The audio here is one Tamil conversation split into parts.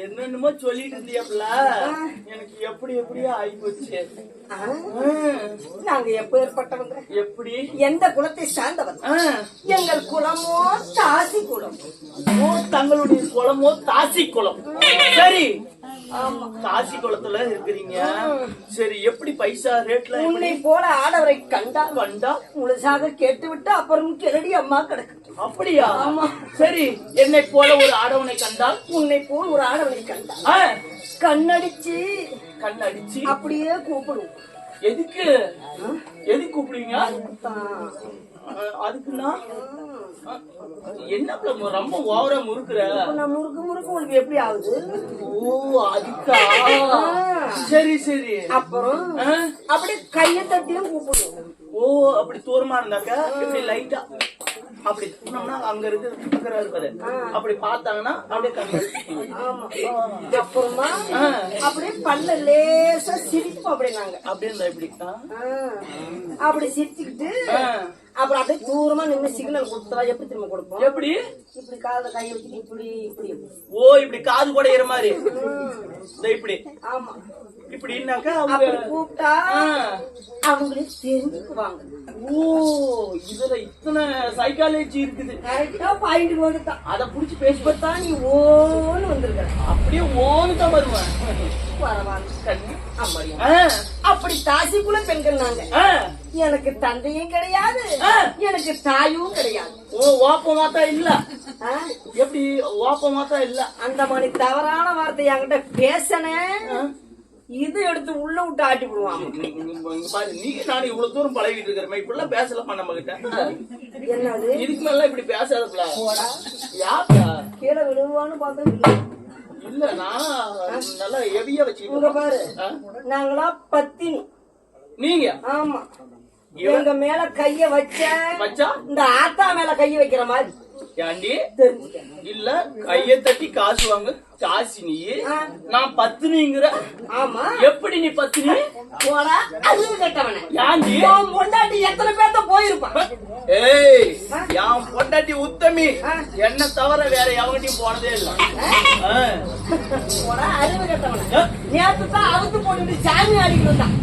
என்னென்னமோ சொல்லிட்டு இருந்தியப்பல எனக்கு எப்படி எப்படியோ ஆகி போச்சு. நாங்க எப்ப ஏற்பட்டவங்க, எப்படி எந்த குலத்தை சார்ந்தவங்க? எங்கள் குலமோ தாசி குலம். ஓ, தங்களுடைய குலமோ தாசி குலம். சரி, தாசி குளத்துல இருக்கிறீங்க. சரி, எப்படி பைசா ரேட்ல? உன்னை போல ஆடவரை கண்டா முழுசாக கேட்டு விட்டு அப்புறம் கிளடி அம்மா கிடக்கு. அப்படியா? சரி, என்னை போல ஒரு ஆடவனை கண்டால், உன்னை போல் ஒரு ஆடவனை கண்டா கண்ணடிச்சு அப்படியே கூப்பிடுவோம். எதுக்கு கூப்பிடுவீங்க? அதுக்குன்னா என்ன ரொம்ப ஓவரா முறுக்குற? முறுக்கு உனக்கு எப்படி ஆகுது? ஓ, அதுக்கா? சரி சரி. அப்புறம் அப்படியே கையை தட்டியும் கூப்பிடுவோம். ஓ, அப்படி தூரமா இருந்தாக்கா இப்படி லைட்டா அப்படி தூணம்னா அங்க இருக்காரு, அப்படி பார்த்தாங்கன்னா அப்படியே கண்ணு. அப்புறமா அப்படியே பல்ல லேசா சிரிப்பு. அப்படின்னாங்க அப்படியே இருந்தா இப்படி அப்படி சிரிச்சுக்கிட்டு அப்புறம் அப்படியே தூரமா நின்று சிக்னல் கொடுத்தா எப்படி திரும்ப கொடுப்போம்? எப்படி? இப்படி காதுல கையை வச்சு இப்படி இப்படி. ஓ, இப்படி காது குடையிற மாதிரி இப்படி. ஆமா, இப்படின்னாக்கா கூப்பிட்டா அவங்களே தெரிஞ்சுக்குவாங்க. ஓ, இதுல இத்தனை சைக்காலஜி இருக்குது. கரெக்டா பாயிண்ட் வந்துட்டான். அத புடிச்சு பேசி பார்த்தா நீ ஓன்னு வந்திருக்க. அப்படியே ஓன்னு தான் வருவேன். அப்படி தாசிக்குள்ள பெண்கள் நாங்க. எனக்கு தந்தையும் கிடையாது, எனக்கு தாயும் கிடையாது. ஓ, ஓப்பமாத்தா இல்ல? எப்படி ஓப்பமாத்தா இல்ல? அந்த மாதிரி தவறான வார்த்தை என்கிட்ட பேசணும், இது எடுத்து உள்ள விட்டு ஆட்டி விடுவாங்க. நீ நான் இவ்வளவு தூரம் பழகிட்டு இருக்கிறேன், இப்படிலாம் பேசலாமா நம்ம கிட்ட? என்னது இதுக்கு மேல இப்படி பேசாதப்பல. கீழே விழுவான்னு பார்த்தா இல்ல, நான் நல்லா ஹெவியா வச்சு பாரு. நாங்களா பத்தினி. நீங்க? ஆமா, எங்க மேல கைய வச்சா இந்த ஆத்தா மேல கைய வைக்கிற மாதிரி. ஏண்டி இல்ல, கைய தட்டி காசு வாங்க காசு நீ, நான் பத்தினிங்கிற. ஆமா, எப்படி நீ பத்தினி? போடா அறிவு கட்டவன. ஏண்டி பொண்டாட்டி எத்தனை பேர்த்த போயிருப்பான்? ஏய், என் பொண்டாட்டி உத்தமி, என்ன தவிர வேற எவங்கிட்டையும் போனதே இல்ல. போடா அறிவு கட்டவன. நேற்று தான் அவுத்து போட்டு சாமி ஆடிக்கிட்டு இருந்தான்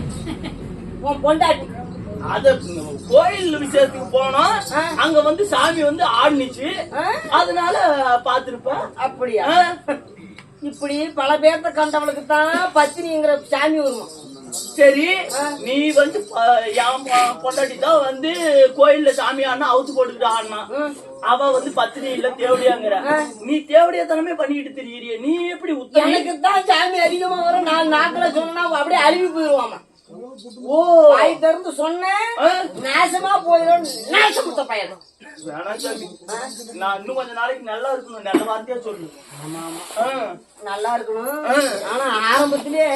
உன் பொண்டாட்டி. அத கோயில் விசேஷத்துக்கு போனோம். அங்க வந்து சாமி வந்து ஆடுனுச்சு, அதனால பாத்துருப்ப. அப்படியா? இப்படி பல பேர்த்த கண்டவனுக்கு தான் பத்தினிங்கிற சாமி வருமா? சரி, நீ வந்து என் பொண்டாட்டி தான் வந்து கோயில்ல சாமி ஆடினா அவுத்து போட்டுக்கிட்டு ஆடினா, அவ வந்து பத்தினி இல்ல தேவடியாங்கிற. நீ தேவடியா தனமே பண்ணிட்டு தெரியறிய, நீ எப்படி உத்தம? எனக்கு தான் சாமி அதிகமா வரும். நான் நாக்குல சொன்னா அப்படியே அழுவி போயிருவாமா. ஓ, வாய் திறந்து சொன்னேன் நாசமா போயிடும். நாசமுத்த பையன் வேணா சாமி, நான் இன்னும் கொஞ்ச நாளைக்கு நல்லா இருக்கணும். நல்ல வார்த்தையா சொல்லு. நல்லா இருக்கணும். ஆனா ஆரம்பத்திலே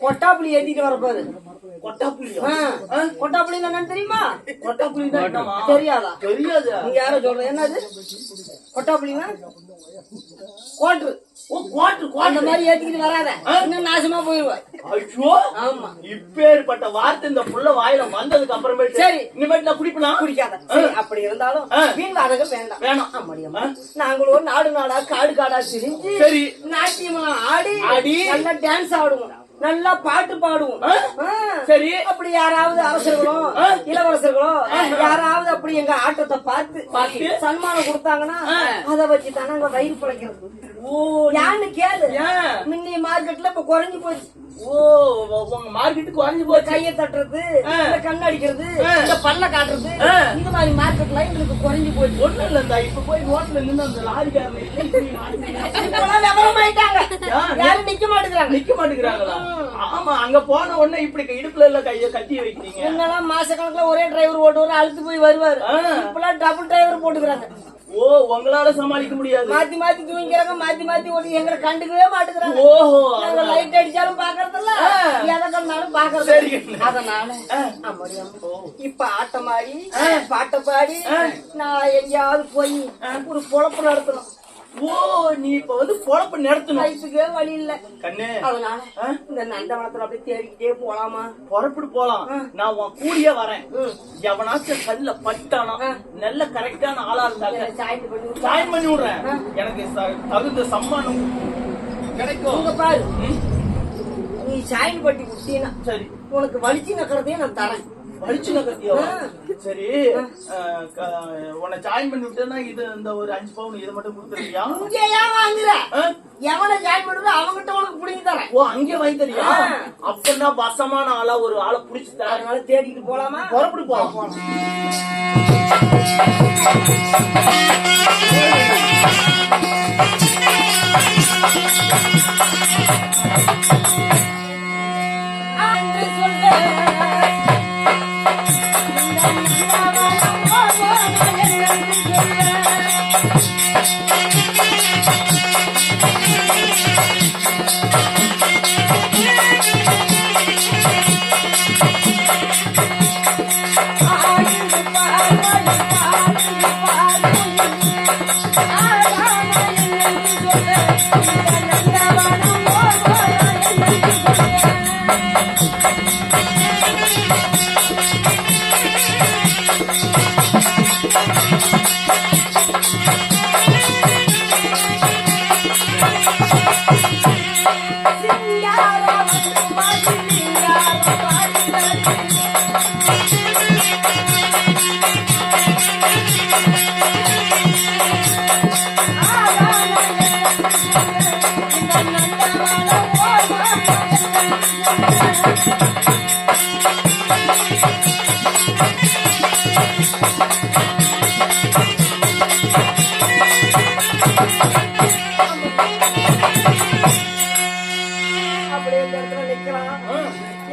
கொட்டாப்புளி ஏத்திட்டு வரப்பாரு. கொட்டாப்புளியா? கொட்டாப்புளி என்னன்னு தெரியுமா? கொட்டாப்புளி தெரியாதா? தெரியாது. நீங்க யாரோ சொல்ற என்னது கொட்டாப்புளின்னா? கோட்ரு. ஓ, கோட்டு அந்த மாதிரி ஏத்திக்கிட்டு வராத, இன்னும் நாசமா போயிருவா. ஐயோ, ஆமா, இப்பேற்பட்ட வார்த்தை இந்த புள்ள வாயில வந்ததுக்கு அப்புறமேட்டு சரி இனிமேட்டு நான் குடிப்பனா? குடிக்காத. அப்படி இருந்தாலும் வீண் வாடகை வேண்டாம். வேணாம். நாங்களும் நாடு நாடா காடு காடா திரிஞ்சு சரி நாட்டியமெல்லாம் ஆடி நல்லா டான்ஸ் ஆடுவோம், நல்லா பாட்டு பாடுவோம். சரி, அப்படி யாராவது அரசர்களோ இளவரசர்களோ யாராவது அப்படி எங்க ஆட்டத்தை பார்த்து சன்மானம் கொடுத்தாங்கன்னா அதை வச்சு தானே அங்க வயிறு பிழைக்கிறது. ஓ, யான்னு கேளு. முன்னைய மார்க்கெட்ல இப்ப குறைஞ்சு போச்சு. ஓ, உங்க மார்க்கெட்டு குறைஞ்சு போச்சு. கையை தட்டுறது, கண்ணடிக்கிறது, இந்த பல்ல காட்டுறது, இந்த மாதிரி மார்க்கெட்ல எங்களுக்கு குறைஞ்சு போச்சு. ஒண்ணும் இல்ல, இப்ப போய் ரோட்ல நின்று அந்த லாரிக்காரன் விவரம் ஆயிட்டாங்க, யாரும் நிக்க மாட்டேங்கிறாங்களா? ஆமா, அங்க போன உடனே இப்படி இடுப்புல எல்லாம் கைய கட்டி வைக்கிறீங்க. முன்னெல்லாம் மாச கணக்குல ஒரே டிரைவர் ஓட்டுவாரு, அழுத்து போய் வருவாரு. இப்பெல்லாம் டபுள் டிரைவர் போட்டுக்கிறாங்க. ஓ, உங்களால சமாளிக்க முடியாது. மாத்தி மாத்தி தூங்கிறாங்க, மாத்தி மாத்தி ஓட்டி எங்களை கண்டுக்கவே மாட்டுக்கிறாங்க. ஓஹோ, லைட் அடிச்சாலும் பாக்குறதில்ல, எதை கண்டாலும் பாக்குறது. அதனால இப்ப ஆட்டமாடி பாட்ட பாடி நான் எங்கேயாவது போய் ஒரு பொழப்பு நடத்தணும். ஓ, நீ இப்ப வந்து பொழப்பு நடத்தணும். லைஃபுக்கே வழி இல்ல கண்ணு. அதனால இந்த நந்தவனத்துல அப்படியே தேடிக்கிட்டே போலாமா? பொறப்பட்டு போலாம். நான் உன் கூடிய வரேன். எவனாச்சும் கல்ல பட்டானா நல்ல கரெக்டான ஆளா இருந்தாங்க ஜாயின் பண்ணி விடுறேன். எனக்கு தகுந்த சம்மானம் கிடைக்கும். பாரு, நீ ஜாயின் பண்ணி விட்டீங்கன்னா சரி, உனக்கு வலிச்சு நக்கிறதையும் நான் தரேன். வலிச்சு நகர்த்தியா? சரி, உன்னை ஜாயின் பண்ணி விட்டேன்னா இது இந்த ஒரு 5 பவுன் இதை மட்டும் கொடுத்துருக்கியா? இங்கேயா வாங்குற? எவனை ஜாயின் பண்ணுறது அவங்கிட்ட உனக்கு பிடிங்கி தரேன். ஓ, அங்கே வாங்கி தரியா? அப்படின்னா வசமான ஆளா ஒரு ஆளை பிடிச்சி தரேன். அதனால தேடிட்டு போலாமா? புறப்பட்டு போலாம்.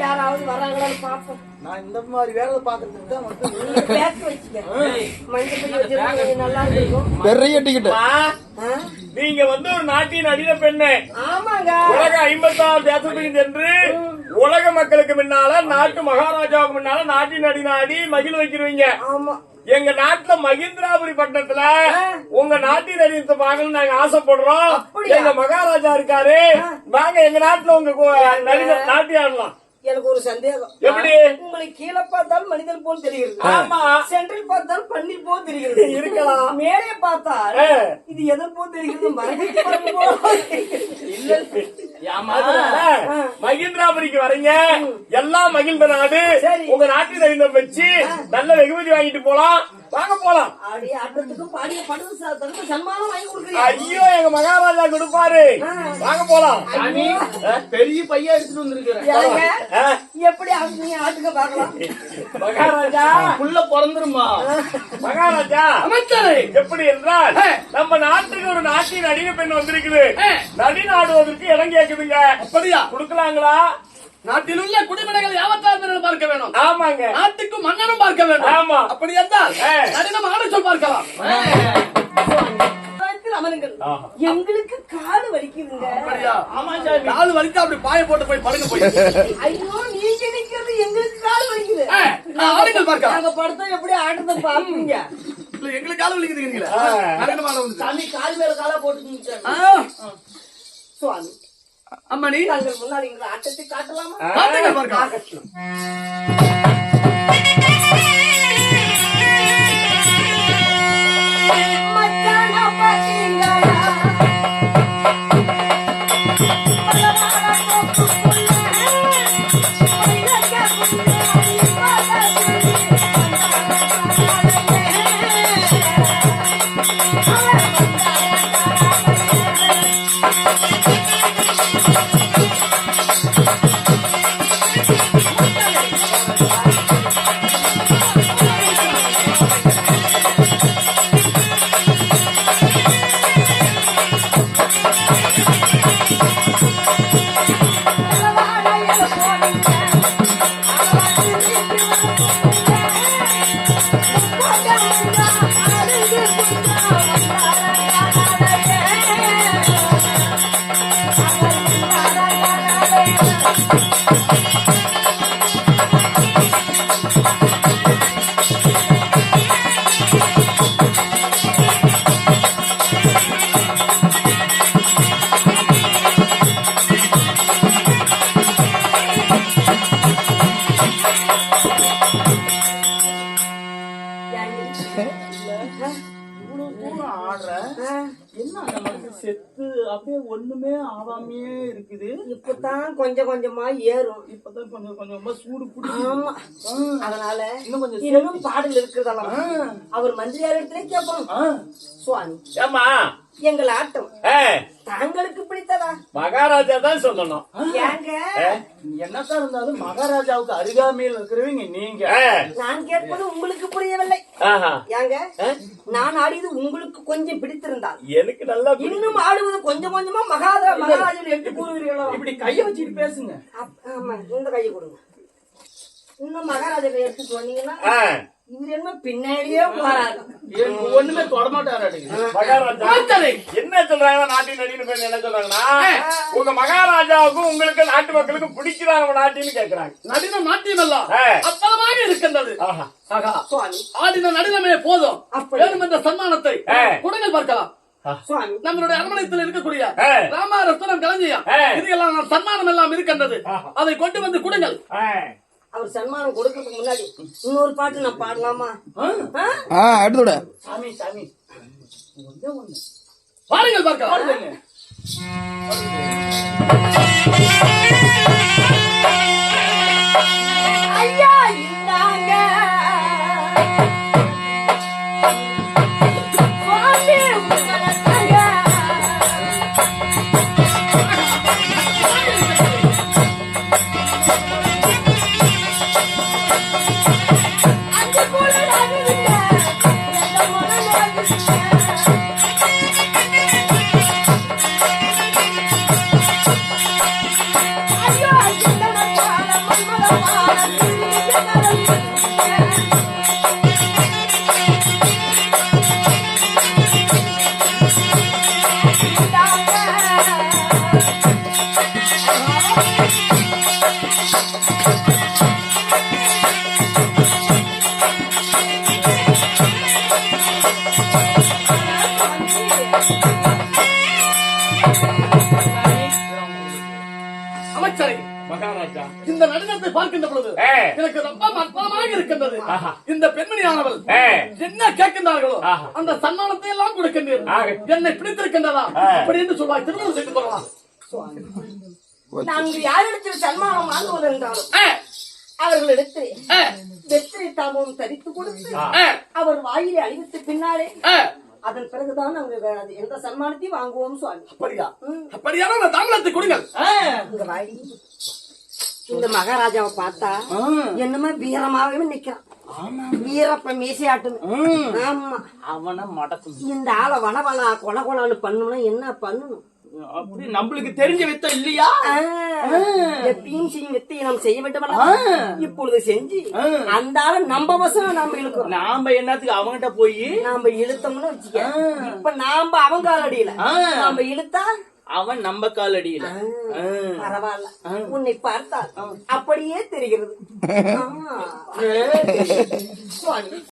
யாராவது வராங்களான்னு பாப்போம். நான் இந்த மாதிரி வேலை பாக்குறதுக்கு தான் வந்து நல்லா இருக்கும். நீங்க வந்து ஒரு நாட்டின் அடின பெண்ணு. ஆமாங்க. உலக 56 தேசத்துக்கு சென்று உலக மக்களுக்கு முன்னால நாட்டு மகாராஜாவுக்கு முன்னால நாட்டின் அடிநாடி மகிழ் வைக்கிறீங்க. ஆமா. எங்க நாட்டுல மகேந்திராபுரி பட்டணத்துல உங்க நாட்டின் அடினத்தை பார்க்கணும் நாங்க ஆசைப்படுறோம். எங்க மகாராஜா இருக்காரு, வாங்க எங்க நாட்டுல உங்க நாட்டி ஆடலாம். எனக்கு ஒரு சந்தேகம். எப்படி? உங்களுக்கு கீழே பார்த்தாலும் மனிதன் போல் தெரிகிறது. ஆமா. சென்ட்ரல் பார்த்தாலும் பன்னீர் போல் தெரிகிறது. இருக்கலாம். மேலே பார்த்தா இது எதன் போல் தெரிகிறது? மரகதி இல்ல ஏமா மகேந்திராபுரிக்கு வரீங்க எல்லாம் மகிழ்ந்த நாடு. சரி. உங்க நாட்டில் அறிந்தம் வச்சு நல்ல வெகுமதி வாங்கிட்டு போலாம். வாங்க போலாம். ஆடிய ஆட்டத்துக்கும் பாடிய படத்துக்கு சன்மானம் வாங்கி கொடுக்குறீங்க. ஐயோ எங்க மகாராஜா கொடுப்பாரு. வாங்க போலாம். சாமி பெரிய பையன் எடுத்துட்டு வந்திருக்கிறேன். எப்படி அவங்க ஆட்டுக்க பாக்கலாம்? மகாராஜா புள்ள பிறந்துருமா? மகாராஜா அமைச்சரே எப்படி என்றால் நம்ம நாட்டுக்கு ஒரு நாட்டின் நடிகை பெண் வந்திருக்குது. நடி நாடுவதற்கு இடம் கேக்குதுங்க. அப்படியா? கொடுக்கலாங்களா? நாட்டில் உள்ள குடிமனைகள் யாவத்தாரும் பார்க்க வேணும். ஆமாங்க. நாட்டுக்கு மன்னனும் பார்க்க வேண்டும். ஆமா. அப்படி என்றால் நடினம் ஆட சொல் பார்க்கலாம். அமருங்கள். எங்களுக்கு காது வலிக்குதுங்க. ஆமா சாமி காது வலிக்கு அப்படி பாய போட்டு போய் படுங்க போய். ஐயோ நீங்க நிக்கிறது எங்களுக்கு காது வலிக்குது. ஆடுங்கள் பார்க்கலாம். நாங்க படுத்தா எப்படி ஆட்டத்தை பாப்பீங்க? இல்ல எங்களுக்கு காது வலிக்குதுங்கீங்களா? சாமி கால் மேல காலா போட்டுக்கீங்க. சுவாமி அம்மா நீ நாங்கள் முன்னாடி எங்களை ஆட்டத்தை காட்டலாமா? ஆடுங்கள் பார்க்கலாம். செத்து அப்படியே ஒண்ணுமே ஆகாமையே இருக்குது. இப்பதான் கொஞ்சம் கொஞ்சமா ஏறும். இப்பதான் கொஞ்சம் கொஞ்சமா சூடு ஆமா. அதனால இன்னும் கொஞ்சம் இன்னும் பாடல் இருக்கிறதெல்லாம் அவர் மந்திரியார் இடத்துல கேட்போம். சுவாமி ஏமா எங்கள் ஆட்டம் தாங்களுக்கு பிடித்ததா? மகாராஜா தான் சொல்லணும். ஏங்க என்னதான் இருந்தாலும் மகாராஜாவுக்கு அருகாமையில் இருக்கிறவங்க நீங்க. நான் கேட்பது உங்களுக்கு புரியவில்லை. ஏங்க நான் ஆடியது உங்களுக்கு கொஞ்சம் பிடித்திருந்தால் எனக்கு நல்லா இன்னும் ஆடுவது கொஞ்சம் கொஞ்சமா மகாராஜா எடுத்து கூறுவீர்களோ? இப்படி கைய வச்சுட்டு பேசுங்க. ஆமா இந்த கையை கொடுங்க. இன்னும் மகாராஜா கையை எடுத்து சொன்னீங்கன்னா இவர் என்ன பின்னாடியே போறாரு. ஒண்ணுமே தொடமாட்டாரு. மகாராஜா என்ன சொல்றாங்க? நாட்டின் நடிகை பெண் என்ன சொல்றாங்கன்னா உங்க மகாராஜாவுக்கும் உங்களுக்கு நாட்டு மக்களுக்கும் பிடிக்கிறாங்க நாட்டின்னு கேட்கிறாங்க. நடினம் நாட்டியம் எல்லாம் அற்புதமாக இருக்கின்றது. ஆடின நடினமே போதும். வேணும் என்ற சன்மானத்தை குடங்கள் பார்க்கலாம். நம்மளுடைய அரண்மனையில் இருக்கக்கூடிய ராமா ரத்னம் களஞ்சியம் இதெல்லாம் சன்மானம் எல்லாம் இருக்கின்றது. அதை கொண்டு வந்து கொடுங்கள். அவர் சன்மானம் கொடுக்கறதுக்கு முன்னாடி இன்னொரு பாட்டு நான் பாடலாமா? அடுத்து சாமி சாமி பாருங்கள் பார்க்கலாம். ஐயா இந்தாங்க மகாராஜா இந்த நடனத்தை பார்க்கின்ற பொழுது எனக்கு ரொம்ப அற்புதமாக இருக்கின்றது. இந்த பெண்மணியானவள் என்ன கேட்கின்றார்களோ அந்த சன்மானத்தை எல்லாம் கொடுக்கின்றீர்கள். என்னை பிடித்திருக்கின்றதா அப்படி என்று சொல்வாய். திருமணம் செய்து கொள்ளலாம். நாங்கள் யாரிடத்தில் சன்மானம் வாங்குவது என்றாலும் அவர்களிடத்தில் வெற்றி தாமும் தரித்து கொடுத்து அவர் வாயிலை அழிவித்து பின்னாலே அதன் பிறகுதான் நாங்கள் அது எந்த சன்மானத்தையும் வாங்குவோம் சுவாமி. அப்படியா? அப்படியான அந்த தாம்பலத்தை கொடுங்கள். இங்க வாடி. இந்த மகாராஜாவை பார்த்தா என்னமா வீரமாவே நிக்கிறான். வீரப்ப மீசையாட்டுமே. ஆமா, அவனை மடக்கும். இந்த ஆளை வளவளா கொல கொலான்னு பண்ணணும்னா என்ன பண்ணணும்? அப்படி நம்மளுக்கு தெரிஞ்ச வித்தம் இல்லையா? எப்பயும் செய்யும் வித்தையை நாம் செய்ய வேண்டுமல்ல. இப்பொழுது செஞ்சு அந்த ஆளை நம்ம வசம் நாம இழுக்கிறோம். நாம என்னத்துக்கு அவங்கிட்ட போய் நாம இழுத்தோம்னு வச்சுக்க, இப்ப நாம அவங்க அடியில நாம இழுத்தா அவன் நம்ம கால் அடியில. பரவாயில்ல, உன்னை பார்த்தால் அப்படியே தெரிகிறது.